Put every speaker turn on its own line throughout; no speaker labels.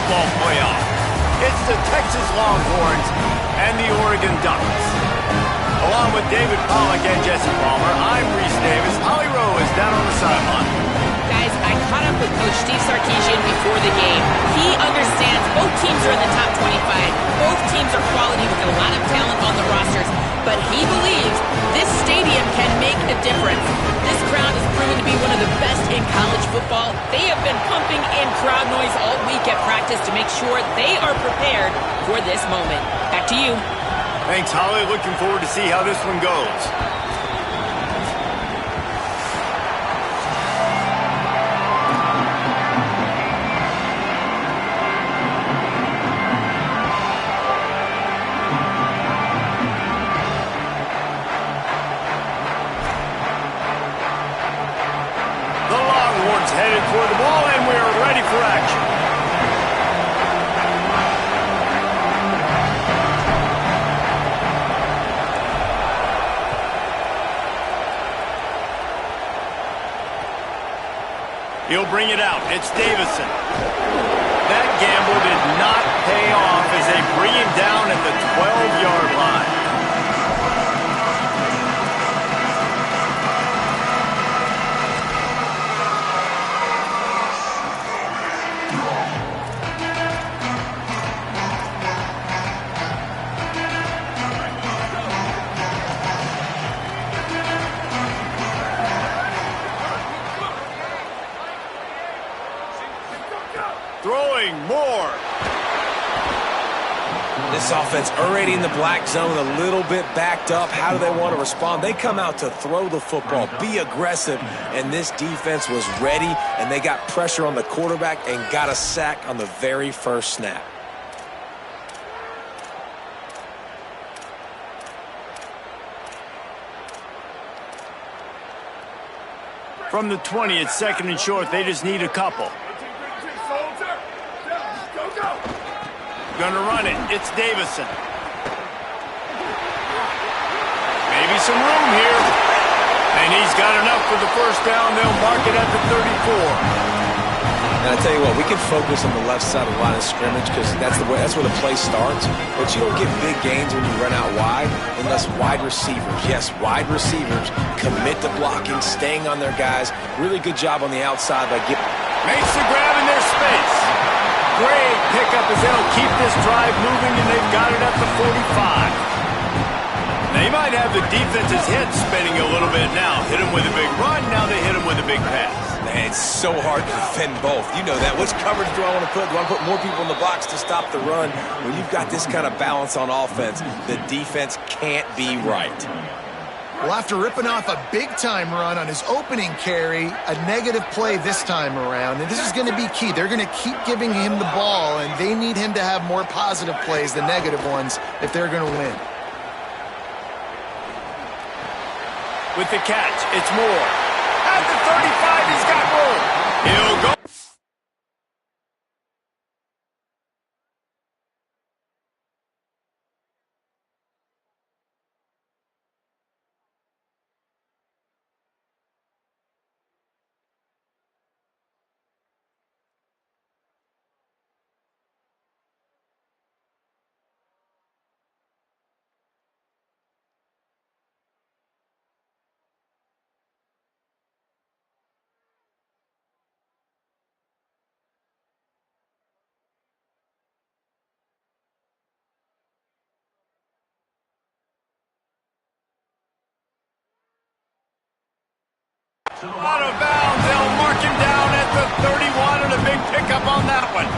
football playoff. It's the Texas Longhorns and the Oregon Ducks. Along with David Pollack and Jesse Palmer, I'm Reese Davis. Holly Rowe is down on the sideline.
Guys, I caught up with Coach Steve Sarkisian before the game. He understands both teams are in the top 25. Both teams are quality with a lot of talent on the rosters. But he believes this stadium can make a difference. This crowd has proven to be one of the best in college football. They have been pumping in crowd noise all week at practice to make sure they are prepared for this moment. Back to you.
Thanks, Holly. Looking forward to see how this one goes. Headed for the ball, and we are ready for action. He'll bring it out. It's Davison. That gamble did not pay off as they bring him down at the 12-yard line. Throwing more.
This offense already in the black zone, a little bit backed up. How do they want to respond? They come out to throw the football, be aggressive, and this defense was ready, and they got pressure on the quarterback and got a sack on the very first snap.
From the 20, it's second and short. They just need a couple. Gonna run it. It's Davison. Maybe some room here. And he's got enough for the first down. They'll mark it at the 34.
And I tell you what, we can focus on the left side of the line of scrimmage because that's where the play starts. But you don't get big gains when you run out wide unless wide receivers, yes, wide receivers, commit to blocking, staying on their guys. Really good job on the outside by getting...
Makes the grab in their space. Great pickup as they'll keep this drive moving, and they've got it at the 45. They might have the defense's head spinning a little bit now. Hit them with a big run, now they hit them with a big pass.
Man, it's so hard to defend both. You know that. Which coverage do I want to put? Do I want to put more people in the box to stop the run? When you've got this kind of balance on offense, the defense can't be right.
Well, after ripping off a big-time run on his opening carry, a negative play this time around, and this is going to be key. They're going to keep giving him the ball, and they need him to have more positive plays than negative ones if they're going to win.
With the catch, it's Moore. At the 35, he's got room. He'll go. Out of bounds, they'll mark him down at the 31, and a big pickup on that one.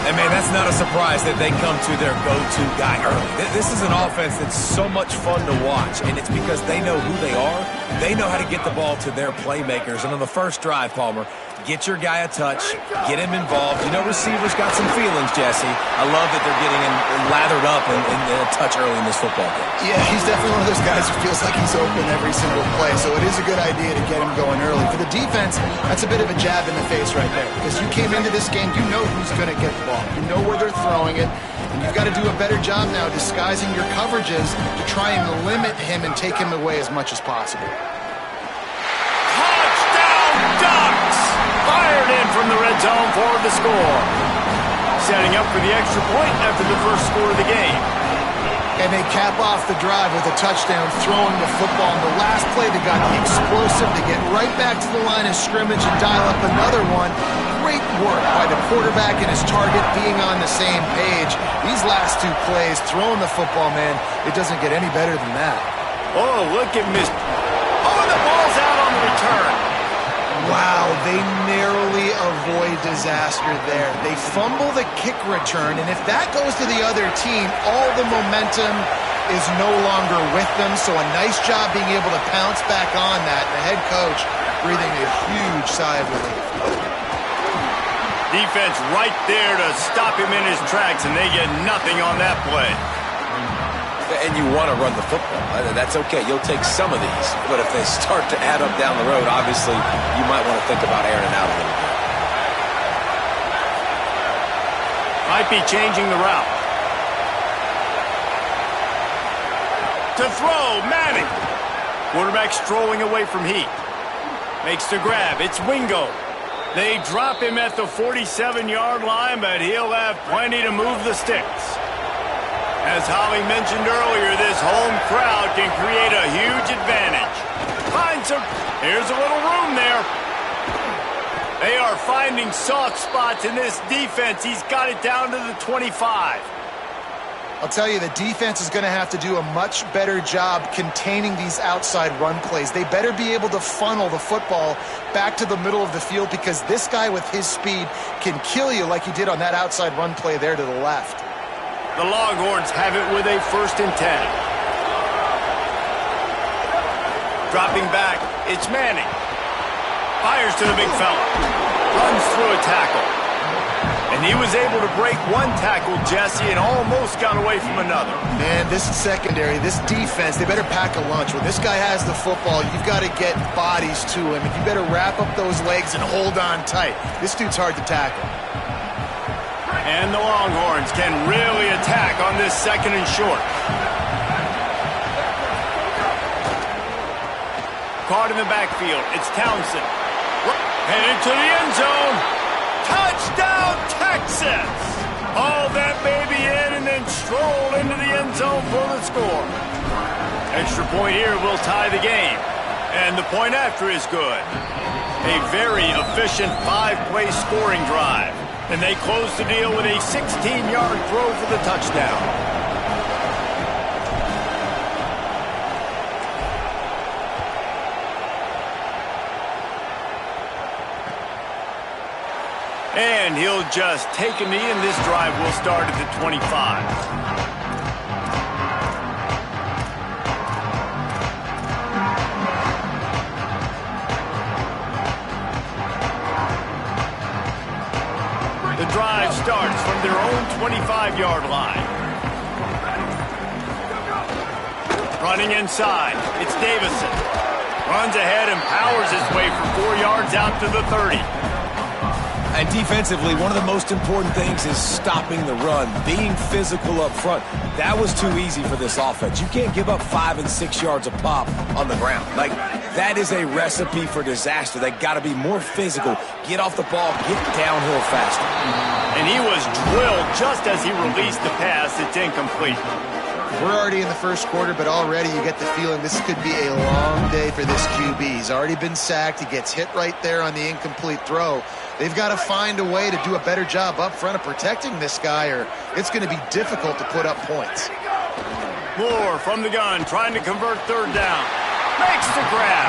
And, man, that's not a surprise that they come to their go-to guy early. This is an offense that's so much fun to watch, and it's because they know who they are. They know how to get the ball to their playmakers. And on the first drive, Palmer, get your guy a touch, get him involved. You know receivers got some feelings, Jesse. I love that they're getting him lathered up and a touch early in this football game.
Yeah, he's definitely one of those guys who feels like he's open every single play, so it is a good idea to get him going early. For the defense, that's a bit of a jab in the face right there, because you came into this game, you know who's going to get the ball. You know where they're throwing it, and you've got to do a better job now disguising your coverages to try and limit him and take him away as much as possible.
Touchdown, Ducks! Fired in from the red zone for the score. setting up for the extra point after the first score of the game.
And they cap off the drive with a touchdown, throwing the football. In the last play, they got explosive to get right back to the line of scrimmage and dial up another one. Great work by the quarterback and his target being on the same page. These last two plays, throwing the football, man, it doesn't get any better than that.
Oh, look at Mr. Oh, the ball's out on the return.
Wow, they narrowly avoid disaster there. They fumble the kick return, and if that goes to the other team, all the momentum is no longer with them, so a nice job being able to pounce back on that. The head coach breathing a huge sigh of relief.
Defense right there to stop him in his tracks, and they get nothing on that play.
And you want to run the football. That's okay. You'll take some of these. But if they start to add up down the road, obviously, you might want to think about airing it out a little bit.
Might be changing the route. To throw, Manning. Quarterback strolling away from heat. Makes the grab. It's Wingo. They drop him at the 47-yard line, but he'll have plenty to move the sticks. As Holly mentioned earlier, this home crowd can create a huge advantage. Here's a little room there. They are finding soft spots in this defense. He's got it down to the 25.
I'll tell you, the defense is going to have to do a much better job containing these outside run plays. They better be able to funnel the football back to the middle of the field, because this guy with his speed can kill you like he did on that outside run play there to the left.
The Longhorns have it with a 1st and 10. Dropping back, it's Manning. Fires to the big fella. Runs through a tackle. And he was able to break one tackle, Jesse, and almost got away from another.
Man, this secondary, this defense, they better pack a lunch. When this guy has the football, you've got to get bodies to him, and you better wrap up those legs and hold on tight. This dude's hard to tackle.
And the Longhorns can really attack on this 2nd and short. Caught in the backfield. It's Townsend. Headed to the end zone. Touchdown, Texas! Haul that baby in and then stroll into the end zone for the score. Extra point here will tie the game. And the point after is good. A very efficient 5-play scoring drive. And they close the deal with a 16-yard throw for the touchdown. And he'll just take a knee, and this drive will start at the 25. The drive starts from their own 25-yard line. Running inside, it's Davison. Runs ahead and powers his way for 4 yards out to the 30.
And defensively, one of the most important things is stopping the run, being physical up front. That was too easy for this offense. You can't give up 5 and 6 yards a pop on the ground. Like, that is a recipe for disaster. They got to be more physical, get off the ball, get downhill faster.
And he was drilled just as he released the pass. It's incomplete.
We're already in the first quarter, but already you get the feeling this could be a long day for this QB. He's already been sacked. He gets hit right there on the incomplete throw. They've got to find a way to do a better job up front of protecting this guy, or it's going to be difficult to put up points.
Moore from the gun, trying to convert 3rd down. Makes the grab.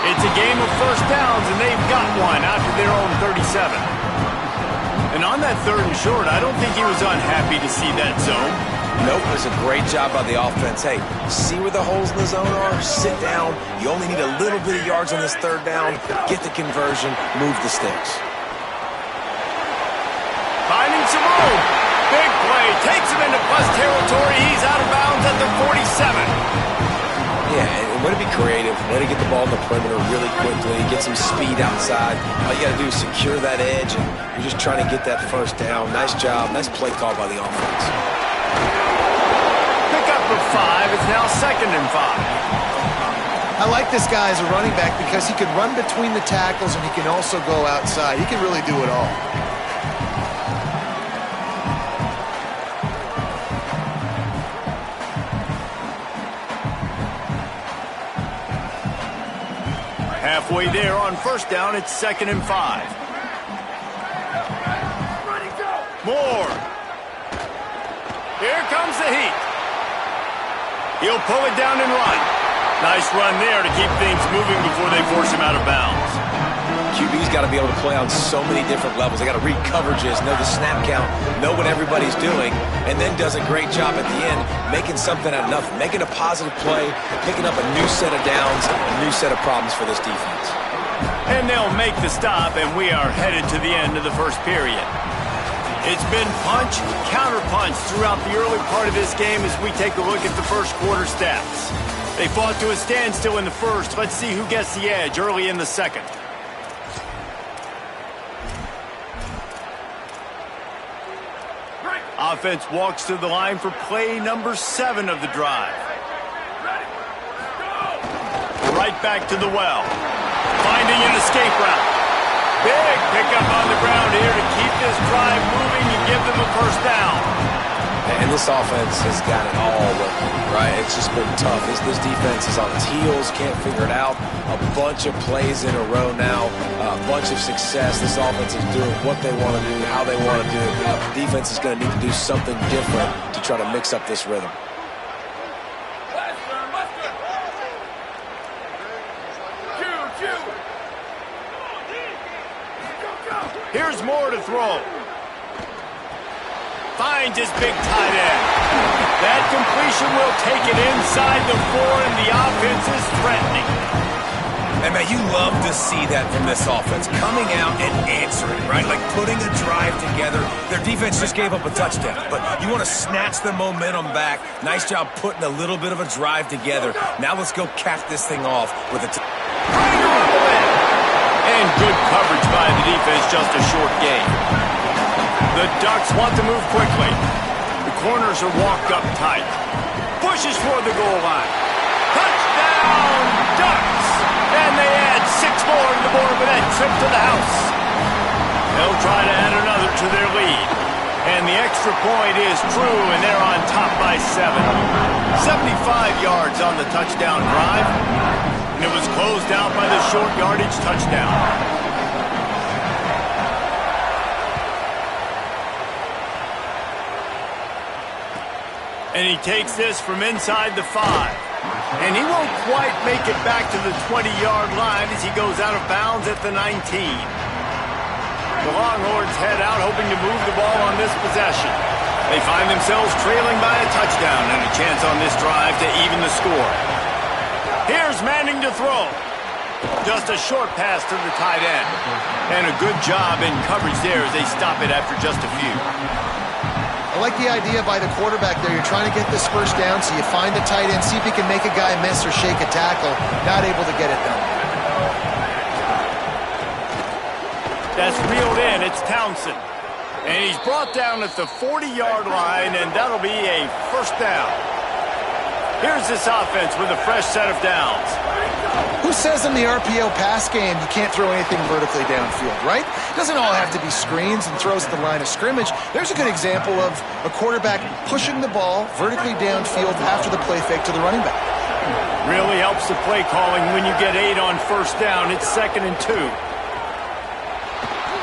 It's a game of 1st downs, and they've got one out to their own 37. And on that 3rd and short, I don't think he was unhappy to see that zone.
Nope, it's a great job by the offense. Hey, see where the holes in the zone are, sit down. You only need a little bit of yards on this 3rd down. Get the conversion, move the sticks.
Finding some room. Big play. Takes him into plus territory. He's out of bounds at the 47.
Yeah, and way to be creative. Way to get the ball in the perimeter really quickly. Get some speed outside. All you got to do is secure that edge, and you're just trying to get that 1st down. Nice job. Nice play call by the offense.
Pick up of 5. It's now 2nd and 5.
I like this guy as a running back because he can run between the tackles and he can also go outside. He can really do it all.
halfway there on first down. It's 2nd and 5. Moore. Here comes the heat. He'll pull it down and run. Nice run there to keep things moving before they force him out of bounds.
QB's got to be able to play on so many different levels. They got to read coverages, know the snap count, know what everybody's doing, and then does a great job at the end making something out of nothing, making a positive play, picking up a new set of downs, a new set of problems for this defense.
And they'll make the stop, and we are headed to the end of the first period. It's been punch, counter-punch throughout the early part of this game as we take a look at the first quarter stats. They fought to a standstill in the first. Let's see who gets the edge early in the second. Offense walks to the line for play number 7 of the drive. Right back to the well. Finding an escape route. Big pickup on the ground here to keep this drive moving and give them a first down.
And this offense has got it all working, right? It's just been tough. This defense is on its heels, can't figure it out. A bunch of plays in a row now, a bunch of success. This offense is doing what they want to do, how they want to do it. The defense is going to need to do something different to try to mix up this rhythm.
Here's Moore to throw. Finds his big tight end. That completion will take it inside the 4, and the offense is threatening.
And, man, you love to see that from this offense, coming out and answering, right? Like putting a drive together. Their defense just gave up a touchdown, but you want to snatch the momentum back. Nice job putting a little bit of a drive together. Now let's go cap this thing off with a
and good coverage by the defense, just a short gain. The Ducks want to move quickly. The corners are walked up tight. Pushes toward the goal line. Touchdown, Ducks! And they add 6 more to the board with that trip to the house. They'll try to add another to their lead. And the extra point is true, and they're on top by 7. 75 yards on the touchdown drive. And it was closed out by the short yardage touchdown. And he takes this from inside the 5. And he won't quite make it back to the 20-yard line as he goes out of bounds at the 19. The Longhorns head out hoping to move the ball on this possession. They find themselves trailing by a touchdown and a chance on this drive to even the score. Here's Manning to throw. Just a short pass to the tight end. And a good job in coverage there as they stop it after just a few.
I like the idea by the quarterback there. You're trying to get this first down, so you find the tight end, see if he can make a guy miss or shake a tackle. Not able to get it done.
That's reeled in. It's Townsend. And he's brought down at the 40-yard line, and that'll be a first down. Here's this offense with a fresh set of downs.
Who says in the RPO pass game you can't throw anything vertically downfield, right? It doesn't all have to be screens and throws at the line of scrimmage. There's a good example of a quarterback pushing the ball vertically downfield after the play fake to the running back.
Really helps the play calling when you get 8 on first down. It's 2nd and 2.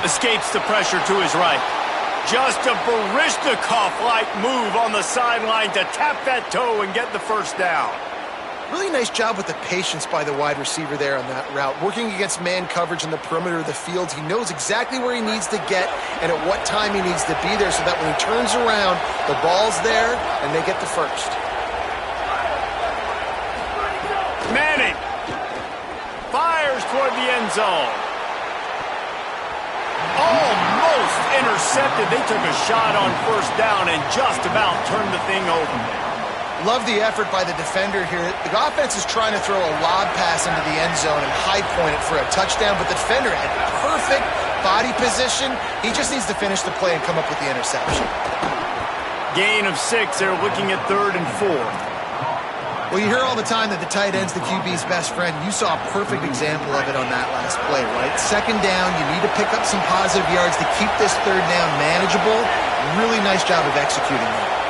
Escapes the pressure to his right. Just a Baryshnikov-like move on the sideline to tap that toe and get the first down.
Really nice job with the patience by the wide receiver there on that route. Working against man coverage in the perimeter of the field. He knows exactly where he needs to get and at what time he needs to be there so that when he turns around, the ball's there and they get the first.
Manning fires toward the end zone. Almost intercepted. They took a shot on first down and just about turned the thing over.
Love the effort by the defender here. The offense is trying to throw a lob pass into the end zone and high point it for a touchdown, but the defender had perfect body position. He just needs to finish the play and come up with the interception.
Gain of 6. They're looking at 3rd and 4.
Well, you hear all the time that the tight end's the QB's best friend. You saw a perfect example of it on that last play, right? 2nd down, you need to pick up some positive yards to keep this 3rd down manageable. Really nice job of executing that.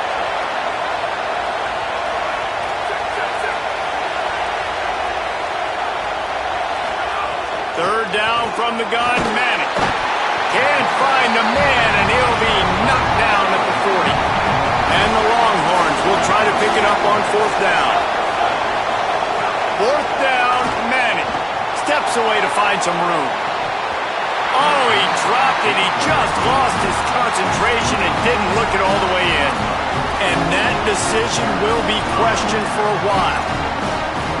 Third down from the gun, Manning. Can't find the man, and he'll be knocked down at the 40. And the Longhorns will try to pick it up on fourth down. Fourth down, Manning. Steps away to find some room. Oh, he dropped it. He just lost his concentration and didn't look it all the way in. And that decision will be questioned for a while.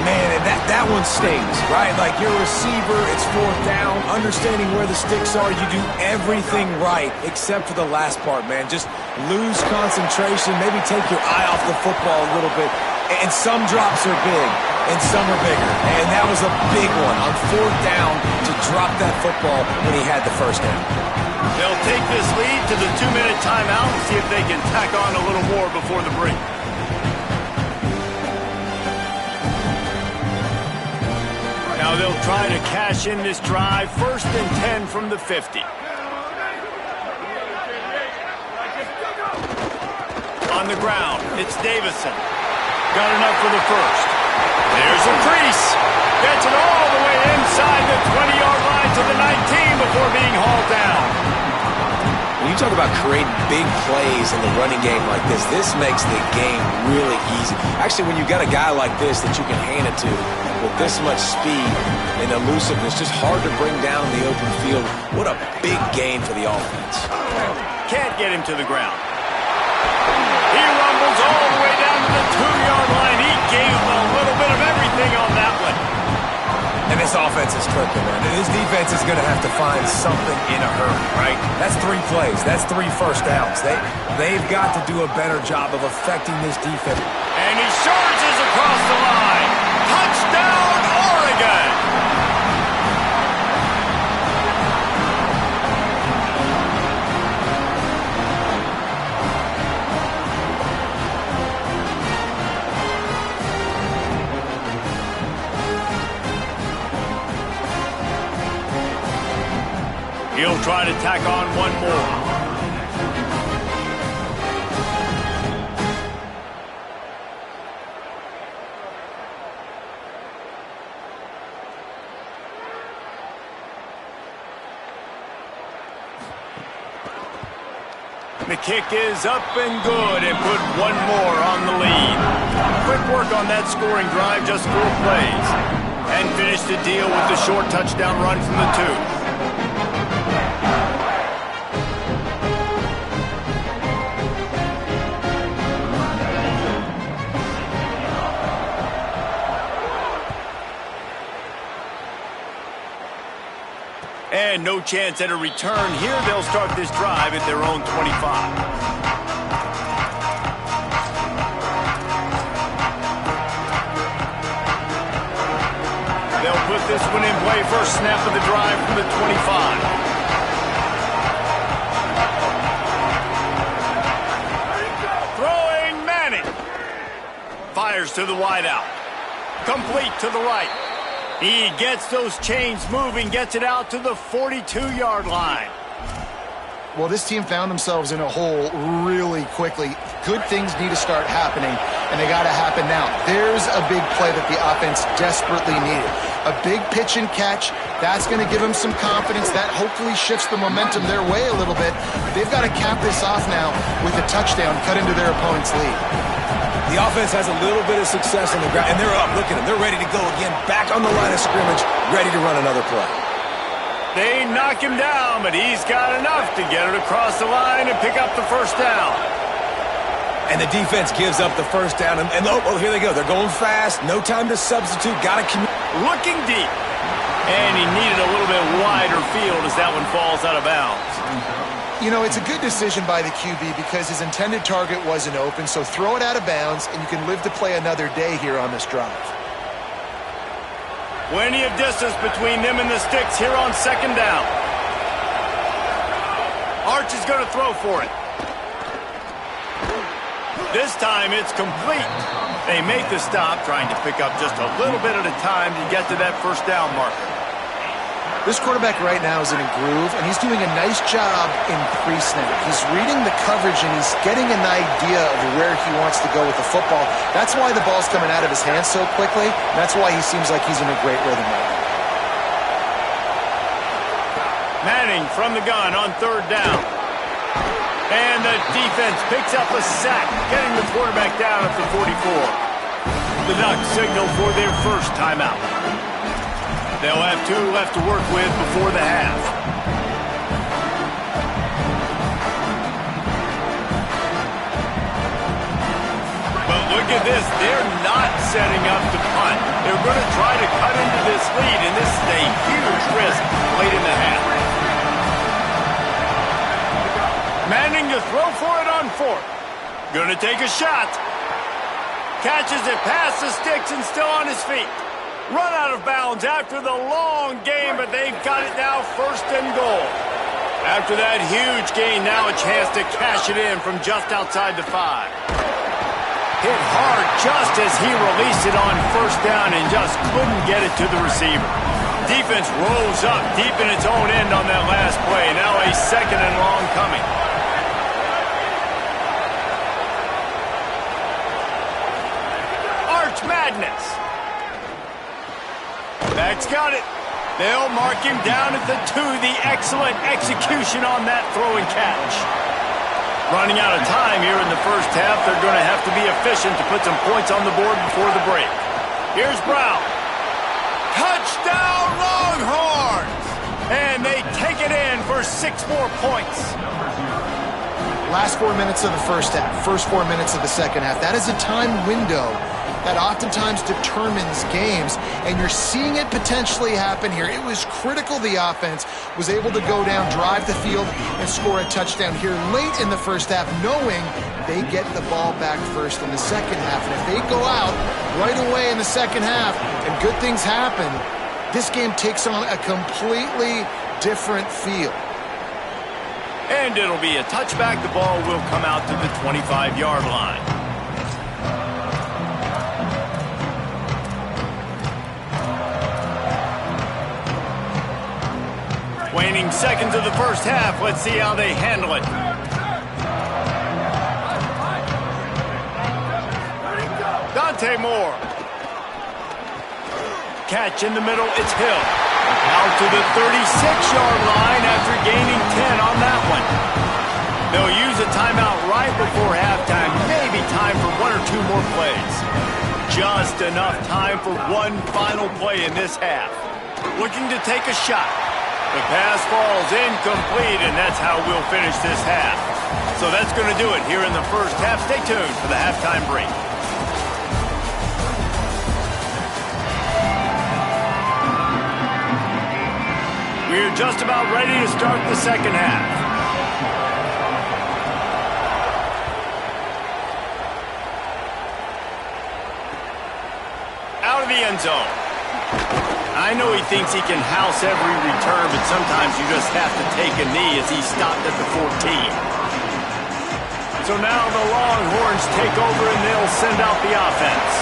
Man, and that one stings, right? Like, you're a receiver, it's fourth down, understanding where the sticks are, you do everything right except for the last part, man. Just lose concentration, maybe take your eye off the football a little bit. And some drops are big, and some are bigger. And that was a big one on fourth down to drop that football when he had the first down.
They'll take this lead to the 2-minute timeout and see if they can tack on a little more before the break. Now they'll try to cash in this drive. First and 10 from the 50. On the ground, it's Davison. Got enough for the first. There's a crease. Gets it all the way inside the 20-yard line to the 19 before being hauled down.
When you talk about creating big plays in the running game like this makes the game really easy. Actually, when you got a guy like this that you can hand it to with this much speed and elusiveness, just hard to bring down in the open field. What a big gain for the offense.
Can't get him to the ground. He rumbles all the way down to the 2-yard line. He gave a little bit of everything on that one.
And this offense is clicking, man. This defense is going to have to find something in a hurry, right? That's 3 plays. That's 3 first downs. They've got to do a better job of affecting this defense.
And he charges across the line. Touchdown, Oregon! He'll try to tack on one more. The kick is up and good and put one more on the lead. Quick work on that scoring drive, just 4 plays. And finish the deal with the short touchdown run from the 2. And no chance at a return here. They'll start this drive at their own 25. They'll put this one in play. First snap of the drive from the 25. Throwing Manning. Fires to the wideout. Complete to the right. He gets those chains moving, gets it out to the 42-yard line.
Well, this team found themselves in a hole really quickly. Good things need to start happening, and they got to happen now. There's a big play that the offense desperately needed. A big pitch and catch. That's going to give them some confidence. That hopefully shifts the momentum their way a little bit. They've got to cap this off now with a touchdown cut into their opponent's lead.
The offense has a little bit of success on the ground, and they're up. Look at them. They're ready to go again, back on the line of scrimmage, ready to run another play.
They knock him down, but he's got enough to get it across the line and pick up the first down.
And the defense gives up the first down, and oh, here they go. They're going fast. No time to substitute. Got to commit.
Looking deep. And he needed a little bit wider field as that one falls out of bounds.
You know, it's a good decision by the QB because his intended target wasn't open, so throw it out of bounds, and you can live to play another day here on this drive.
Plenty of distance between them and the sticks here on second down. Arch is going to throw for it. This time it's complete. They make the stop, trying to pick up just a little bit at a time to get to that first down marker.
This quarterback right now is in a groove, and he's doing a nice job in pre-snap. He's reading the coverage, and he's getting an idea of where he wants to go with the football. That's why the ball's coming out of his hands so quickly. That's why he seems like he's in a great rhythm right now.
Manning from the gun on 3rd down. And the defense picks up a sack, getting the quarterback down at the 44. The Ducks signal for their first timeout. They'll have 2 left to work with before the half. But look at this. They're not setting up to punt. They're going to try to cut into this lead, and this is a huge risk late in the half. Manning to throw for it on 4th. Gonna take a shot. Catches it past the sticks and still on his feet. Run out of bounds after the long game, but they've got it now 1st and goal. After that huge gain, now a chance to cash it in from just outside the 5. Hit hard just as he released it on 1st down and just couldn't get it to the receiver. Defense rolls up deep in its own end on that last play. Now a 2nd and long coming. Madness. Back's got it. They'll mark him down at the 2. The excellent execution on that throw and catch. Running out of time here in the first half. They're going to have to be efficient to put some points on the board before the break. Here's Brown. Touchdown Longhorns! And they take it in for 6 more points.
Last 4 minutes of the first half, first 4 minutes of the second half. That is a time window that oftentimes determines games, and you're seeing it potentially happen here. It was critical the offense was able to go down, drive the field, and score a touchdown here late in the first half, knowing they get the ball back first in the second half. And if they go out right away in the second half and good things happen, this game takes on a completely different feel.
And it'll be a touchback. The ball will come out to the 25-yard line. Waning seconds of the first half. Let's see how they handle it. Dante Moore. Catch in the middle. It's Hill. Out to the 36-yard line after gaining 10 on that one. They'll use a timeout right before halftime. Maybe time for 1 or 2 more plays. Just enough time for one final play in this half. Looking to take a shot. The pass falls incomplete, and that's how we'll finish this half. So that's going to do it here in the first half. Stay tuned for the halftime break. We're just about ready to start the second half. Out of the end zone. I know he thinks he can house every return, but sometimes you just have to take a knee as he stopped at the 14. So now the Longhorns take over and they'll send out the offense.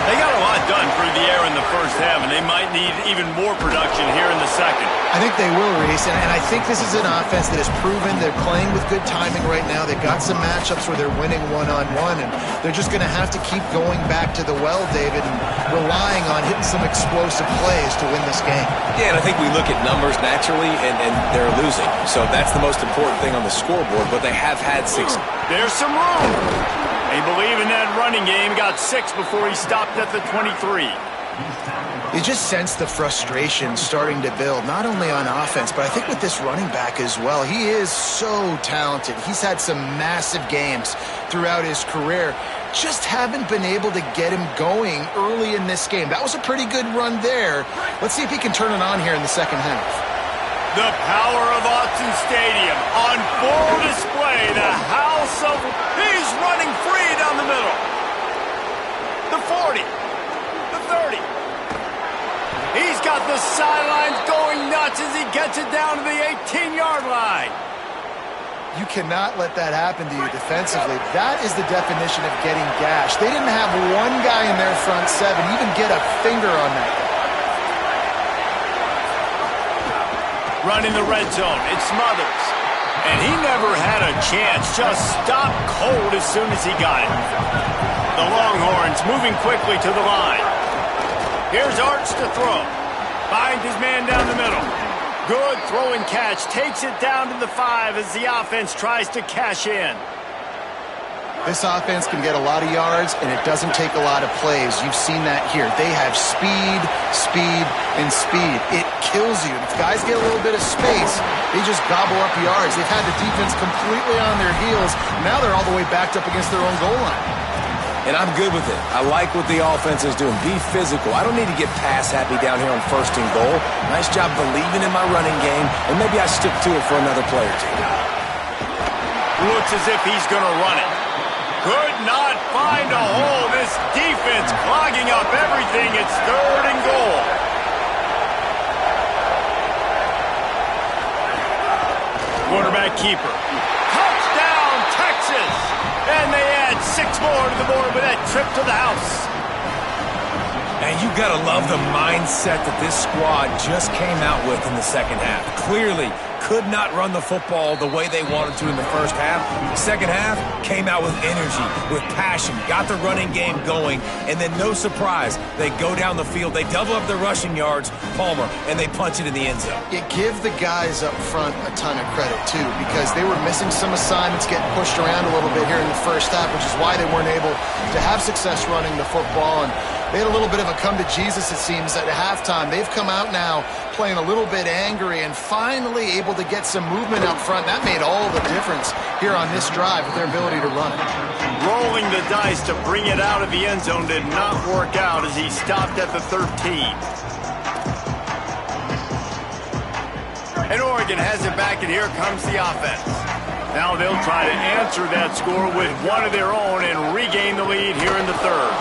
They got a lot done through the air in the first half, and they might need even more production here in the second.
I think they will, Reese, and I think this is an offense that has proven they're playing with good timing right now. They've got some matchups where they're winning one-on-one, and they're just going to have to keep going back to the well, David, and relying on hitting some explosive plays to win this game.
Yeah, and I think we look at numbers naturally, and they're losing. So that's the most important thing on the scoreboard, but they have had 6.
There's some room. They believe in that running game. Got 6 before he stopped at the 23.
You just sense the frustration starting to build, not only on offense, but I think with this running back as well. He is so talented. He's had some massive games throughout his career. Just haven't been able to get him going early in this game. That was a pretty good run there. Let's see if he can turn it on here in the second half.
The power of Autzen Stadium on full display. The house of... He's running free down the middle. The 40. The 30. He's got the sidelines going nuts as he gets it down to the 18-yard line.
You cannot let that happen to you defensively. That is the definition of getting gashed. They didn't have one guy in their front 7 even get a finger on that guy.
Running the red zone, it's Smothers. And he never had a chance, just stopped cold as soon as he got it. The Longhorns moving quickly to the line. Here's Arch to throw. Finds his man down the middle. Good throw and catch. Takes it down to the 5 as the offense tries to cash in.
This offense can get a lot of yards, and it doesn't take a lot of plays. You've seen that here. They have speed, speed, and speed. It kills you. If guys get a little bit of space, they just gobble up yards. They've had the defense completely on their heels. Now they're all the way backed up against their own goal line.
And I'm good with it. I like what the offense is doing. Be physical. I don't need to get pass happy down here on 1st and goal. Nice job believing in my running game, and maybe I stick to it for another play or two.
Looks as if he's going to run it. Could not find a hole. This defense clogging up everything. It's 3rd and goal. Quarterback keeper. Touchdown, Texas! And they add 6 more to the board with that trip to the house.
And you got to love the mindset that this squad just came out with in the second half. Clearly could not run the football the way they wanted to in the first half. The second half came out with energy, with passion, got the running game going, and then no surprise, they go down the field, they double up their rushing yards, Palmer, and they punch it in the end zone.
You give the guys up front a ton of credit, too, because they were missing some assignments, getting pushed around a little bit here in the first half, which is why they weren't able to have success running the football. And they had a little bit of a come to Jesus, it seems, at halftime. They've come out now playing a little bit angry and finally able to get some movement out front. That made all the difference here on this drive with their ability to run it.
Rolling the dice to bring it out of the end zone did not work out as he stopped at the 13. And Oregon has it back, and here comes the offense. Now they'll try to answer that score with one of their own and regain the lead here in the 3rd.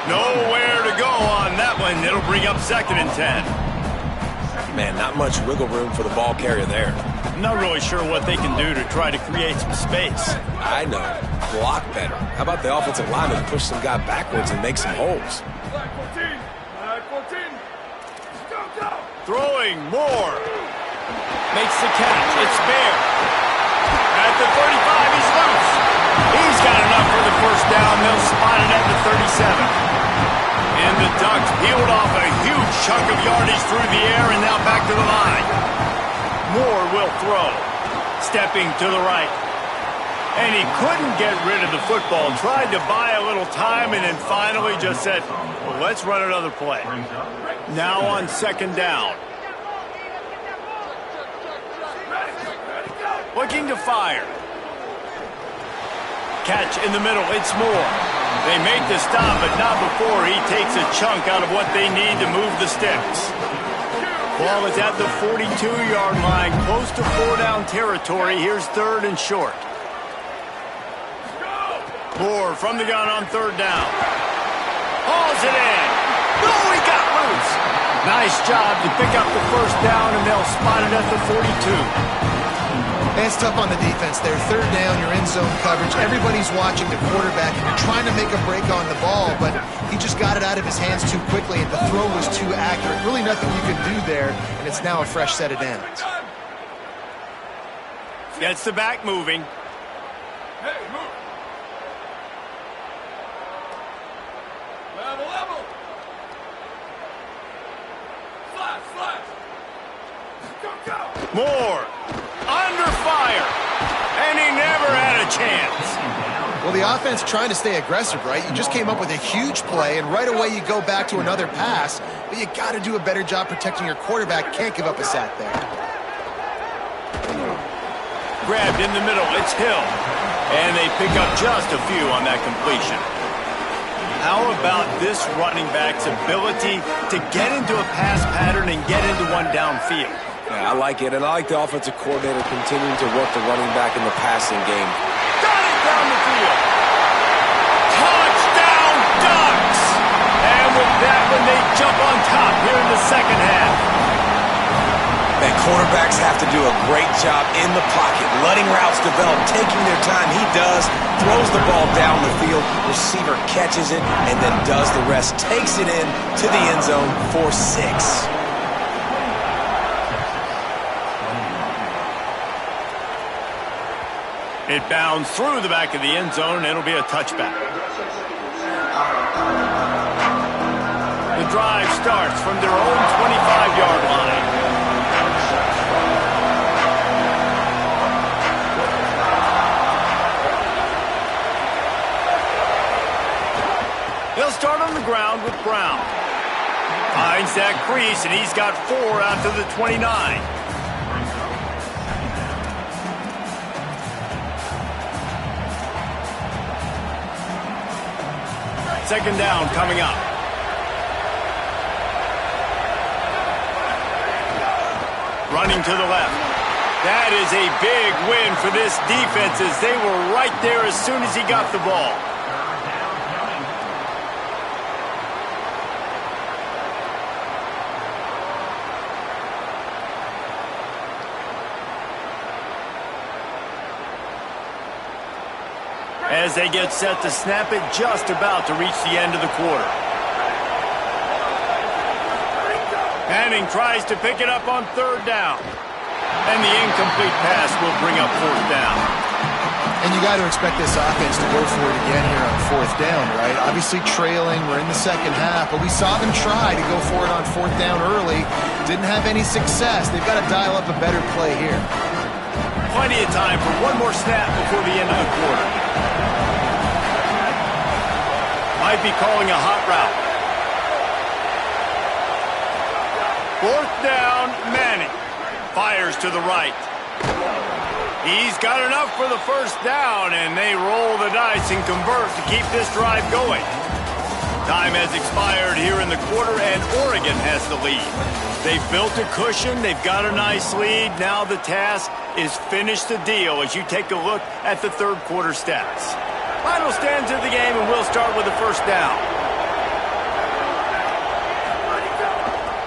Nowhere to go on that one. It'll bring up 2nd and 10.
Man, not much wiggle room for the ball carrier there.
Not really sure what they can do to try to create some space.
I know. Block better. How about the offensive lineman push some guy backwards and make some holes?
Throwing more. Makes the catch. It's fair. At the 35, he's loose. He's got enough for the 1st down. They'll spot it at the 37. And the Ducks peeled off a huge chunk of yardage through the air and now back to the line. Moore will throw. Stepping to the right. And he couldn't get rid of the football. Tried to buy a little time and then finally just said, well, let's run another play. Now on 2nd down. Looking to fire. Catch in the middle. It's Moore. They make the stop, but not before he takes a chunk out of what they need to move the sticks. Ball is at the 42-yard line, close to 4-down territory. Here's 3rd and short. Moore from the gun on 3rd down. Hauls it in. No, he got loose. Nice job to pick up the 1st down, and they'll spot it at the 42.
And it's tough on the defense there. 3rd down, you're in zone coverage. Everybody's watching the quarterback, and you're trying to make a break on the ball, but he just got it out of his hands too quickly, and the throw was too accurate. Really nothing you can do there, and it's now a fresh set of downs.
Gets the back moving.
Hey, move. Level. Slash. Go.
Moore. Under fire. And he never had a chance.
Well, the offense trying to stay aggressive, right? You just came up with a huge play, and right away you go back to another pass, but you got to do a better job protecting your quarterback. Can't give up a sack there.
Grabbed in the middle. It's Hill. And they pick up just a few on that completion. How about this running back's ability to get into a pass pattern and get into one downfield?
Yeah, I like it, and I like the offensive coordinator continuing to work the running back in the passing game.
Got it down the field. Touchdown, Ducks! And with that one, they jump on top here in the 2nd half.
Man, quarterbacks have to do a great job in the pocket, letting routes develop, taking their time. He does, throws the ball down the field, receiver catches it, and then does the rest, takes it in to the end zone for 6.
It bounds through the back of the end zone, and it'll be a touchback. The drive starts from their own 25-yard line. with Brown. Finds that crease, and he's got 4 out to the 29. Second down coming up. Running to the left. That is a big win for this defense as they were right there as soon as he got the ball. As they get set to snap it, just about to reach the end of the quarter. Manning tries to pick it up on third down. And the incomplete pass will bring up fourth down.
And you got to expect this offense to go for it again here on fourth down, right? Obviously trailing, we're in the second half, but we saw them try to go for it on fourth down early. Didn't have any success. They've got to dial up a better play here.
Plenty of time for one more snap before the end of the quarter. Might be calling a hot route. Fourth down, Manning. Fires to the right. He's got enough for the first down, and they roll the dice and convert to keep this drive going. Time has expired here in the quarter, and Oregon has the lead. They've built a cushion. They've got a nice lead. Now the task is finish the deal as you take a look at the third quarter stats. Final stanza of the game, and we'll start with the first down.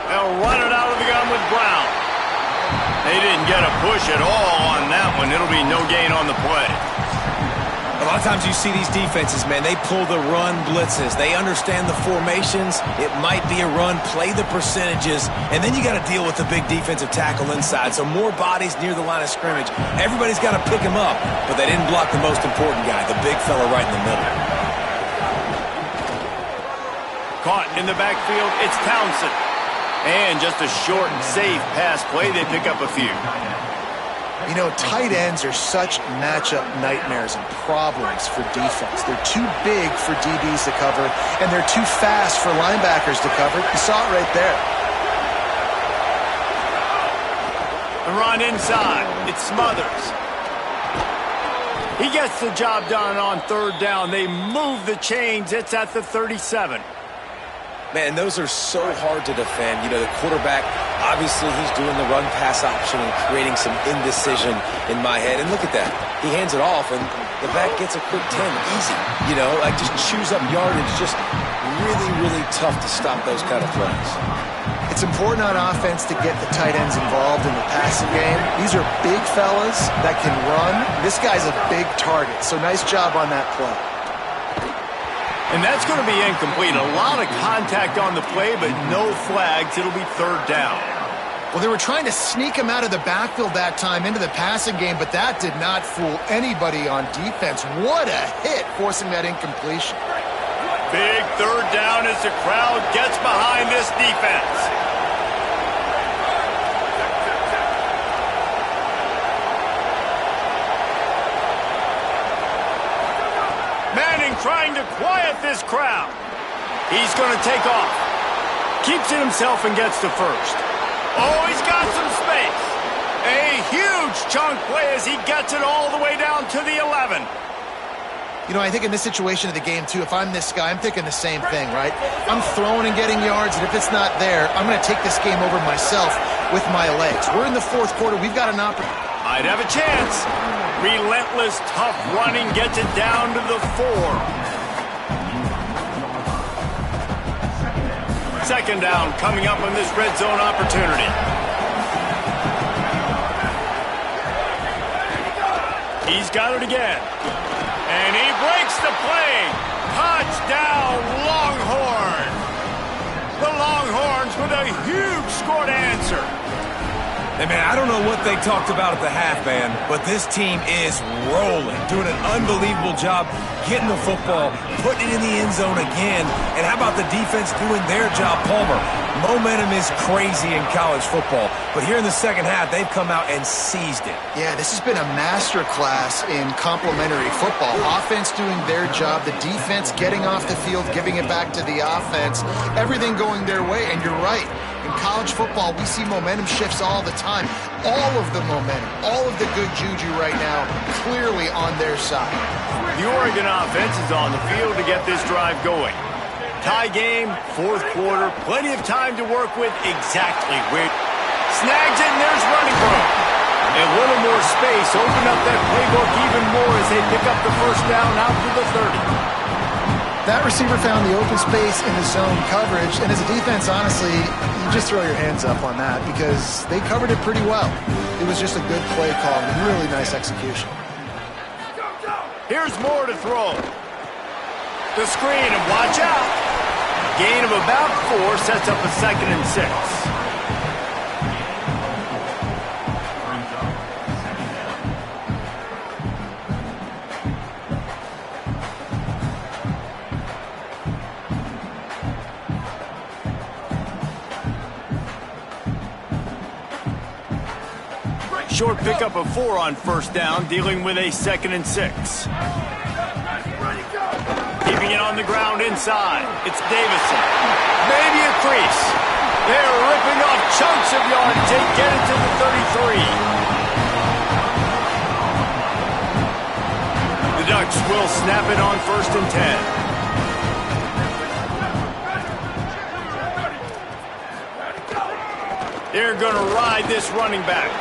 They'll run it out of the gun with Brown. They didn't get a push at all on that one. It'll be no gain on the play.
A lot of times you see these defenses, man, they pull the run blitzes. They understand the formations. It might be a run, play the percentages, and then you got to deal with the big defensive tackle inside. So more bodies near the line of scrimmage. Everybody's got to pick him up, but they didn't block the most important guy, the big fella right in the middle.
Caught in the backfield, it's Townsend. And just a short and safe pass play, they pick up a few.
You know, tight ends are such matchup nightmares and problems for defense. They're too big for DBs to cover, and they're too fast for linebackers to cover. You saw it right there.
The run inside. It's Smothers. He gets the job done on third down. They move the chains. It's at the 37.
Man, those are so hard to defend. You know, the quarterback, obviously he's doing the run-pass option and creating some indecision in my head. And look at that. He hands it off, and the back gets a quick 10. Easy. You know, like just chews up yardage. Just really, really tough to stop those kind of plays.
It's important on offense to get the tight ends involved in the passing game. These are big fellas that can run. This guy's a big target, so nice job on that play.
And that's going to be incomplete. A lot of contact on the play, but no flags. It'll be third down.
Well, they were trying to sneak him out of the backfield that time into the passing game, but that did not fool anybody on defense. What a hit, forcing that incompletion.
Big third down as the crowd gets behind this defense. Manning trying to quiet this crowd. He's going to take off. Keeps it himself and gets to first. Oh, he's got some space. A huge chunk play as he gets it all the way down to the 11.
You know, I think in this situation of the game, too, if I'm this guy, I'm thinking the same thing, right? I'm throwing and getting yards, and if it's not there, I'm going to take this game over myself with my legs. We're in the fourth quarter. We've got an opportunity.
Might have a chance. Relentless, tough running gets it down to the 4. Second down coming up on this red zone opportunity. He's got it again. And he breaks the play. Touchdown, Longhorn. The Longhorns with a huge score to answer.
Hey, man, I don't know what they talked about at the half, man, but this team is rolling, doing an unbelievable job getting the football, putting it in the end zone again. And how about the defense doing their job, Palmer? Momentum is crazy in college football, but But here in the second half, they've come out and seized it.
Yeah, this has been a masterclass in complementary football. Offense doing their job, the defense getting off the field, giving it back to the offense, everything going their way. And you're right. In college football, we see momentum shifts all the time. All of the momentum, all of the good juju right now, clearly on their side.
The Oregon offense is on the field to get this drive going. Tie game, fourth quarter, plenty of time to work with exactly where. Snags it, and there's running room. A little more space, open up that playbook even more as they pick up the first down out to the 30.
That receiver found the open space in the zone coverage, and as a defense, honestly, you just throw your hands up on that because they covered it pretty well. It was just a good play call and really nice execution.
Here's more to throw. The screen, and watch out. Gain of about 4 sets up a 2nd and 6. Short pickup of 4 on first down, dealing with a 2nd and 6. Keeping it on the ground inside. It's Davison. Maybe a crease. They're ripping off chunks of yardage. They get it to the 33. The Ducks will snap it on 1st and 10. They're going to ride this running back.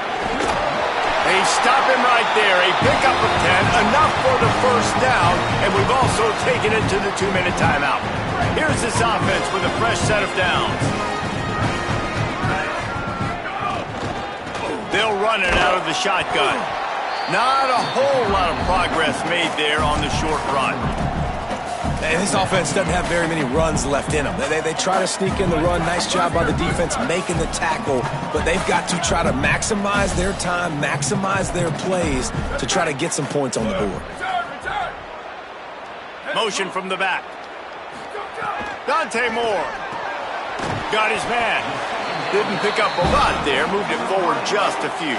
They stop him right there. A pickup of 10, enough for the first down, and we've also taken it to the 2-minute timeout. Here's this offense with a fresh set of downs. They'll run it out of the shotgun. Not a whole lot of progress made there on the short run.
And this offense doesn't have very many runs left in them. They try to sneak in the run. Nice job by the defense making the tackle. But they've got to try to maximize their time, maximize their plays to try to get some points on the board.
Motion from the back. Dante Moore. Got his man. Didn't pick up a lot there. Moved it forward just a few.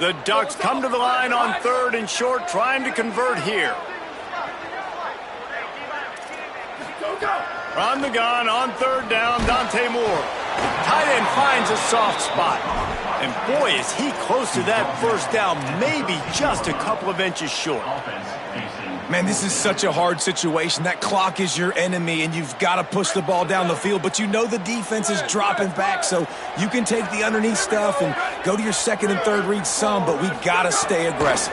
The Ducks come to the line on 3rd and short, trying to convert here. From the gun on 3rd down, Dante Moore. Tight end finds a soft spot. And boy, is he close to that first down, maybe just a couple of inches short.
Man, this is such a hard situation. That clock is your enemy, and you've got to push the ball down the field. But you know the defense is dropping back, so you can take the underneath stuff and go to your 2nd and 3rd read some, but we got to stay aggressive.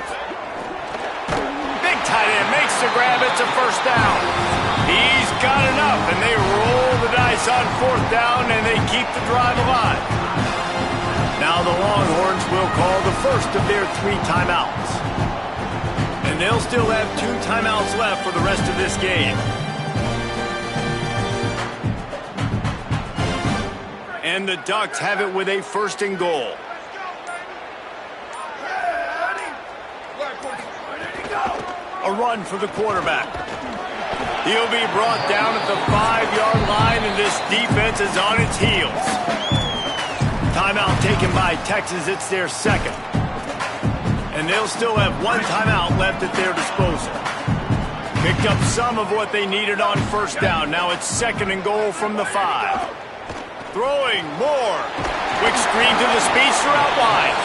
Big tight end makes the grab. It's a first down. He's got enough, and they roll the dice on 4th down, and they keep the drive alive. Now the Longhorns will call the first of their 3 timeouts. And they'll still have 2 timeouts left for the rest of this game. And the Ducks have it with a 1st and goal. A run for the quarterback. He'll be brought down at the 5-yard line, and this defense is on its heels. Timeout taken by Texas. It's their 2nd. And they'll still have 1 timeout left at their disposal. Picked up some of what they needed on first down. Now it's 2nd and goal from the 5. Throwing more. Quick screen to the speedster out wide.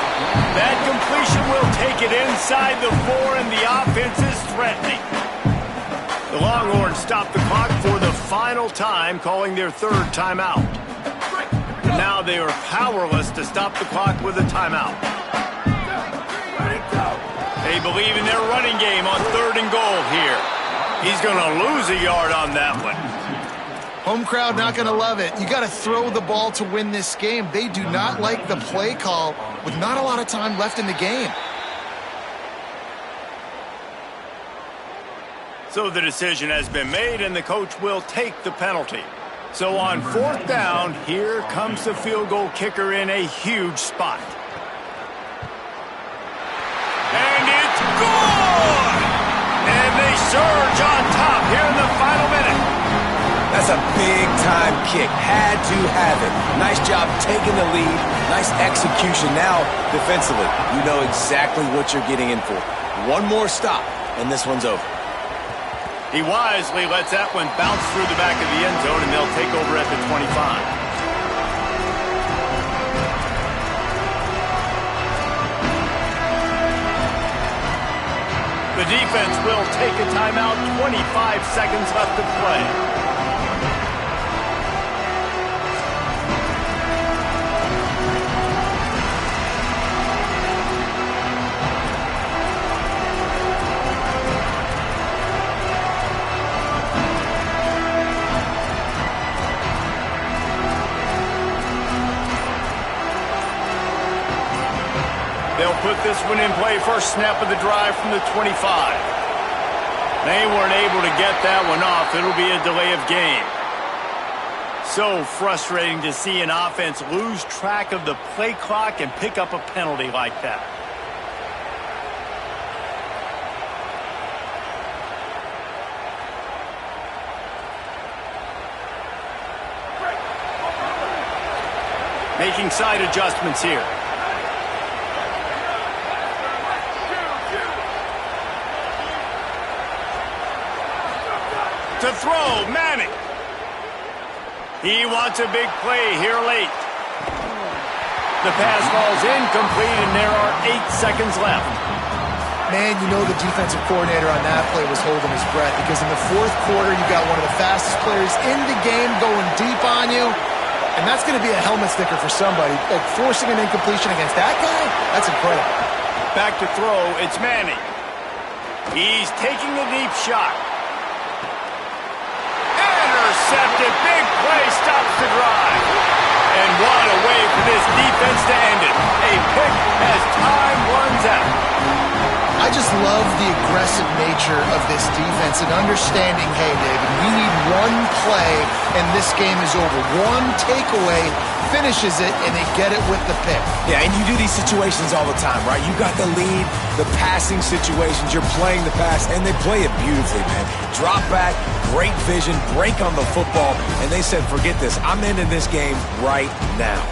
That completion will take it inside the 4, and the offense is threatening. The Longhorns stop the clock for the final time, calling their 3rd timeout. And now they are powerless to stop the clock with a timeout. They believe in their running game on 3rd and goal here. He's going to lose a yard on that one.
Home crowd not going to love it. You got to throw the ball to win this game. They do not like the play call with not a lot of time left in the game.
So the decision has been made, and the coach will take the penalty. So on 4th down, here comes the field goal kicker in a huge spot.
That's a big-time kick. Had to have it. Nice job taking the lead. Nice execution. Now, defensively, you know exactly what you're getting in for. One more stop, and this one's over.
He wisely lets that one bounce through the back of the end zone, and they'll take over at the 25. The defense will take a timeout. 25 seconds left to play. They'll put this one in play. First snap of the drive from the 25. They weren't able to get that one off. It'll be a delay of game. So frustrating to see an offense lose track of the play clock and pick up a penalty like that. Making side adjustments here. To throw, Manning. He wants a big play here late. The pass falls incomplete, and there are 8 seconds left.
Man, you know the defensive coordinator on that play was holding his breath, because in the fourth quarter, you got one of the fastest players in the game going deep on you, and that's going to be a helmet sticker for somebody. Like, forcing an incompletion against that guy, that's incredible.
Back to throw, it's Manning. He's taking a deep shot. Intercepted, big play, stops the drive. And what a way for this defense to end it. A pick as time runs out.
I just love the aggressive nature of this defense and understanding, hey, David, we need one play and this game is over. One takeaway finishes it, and they get it with the pick.
Yeah, and you do these situations all the time, right? You got the lead, the passing situations, you're playing the pass, and they play it beautifully, man. Drop back, great vision, break on the football, and they said, forget this, I'm ending this game right now.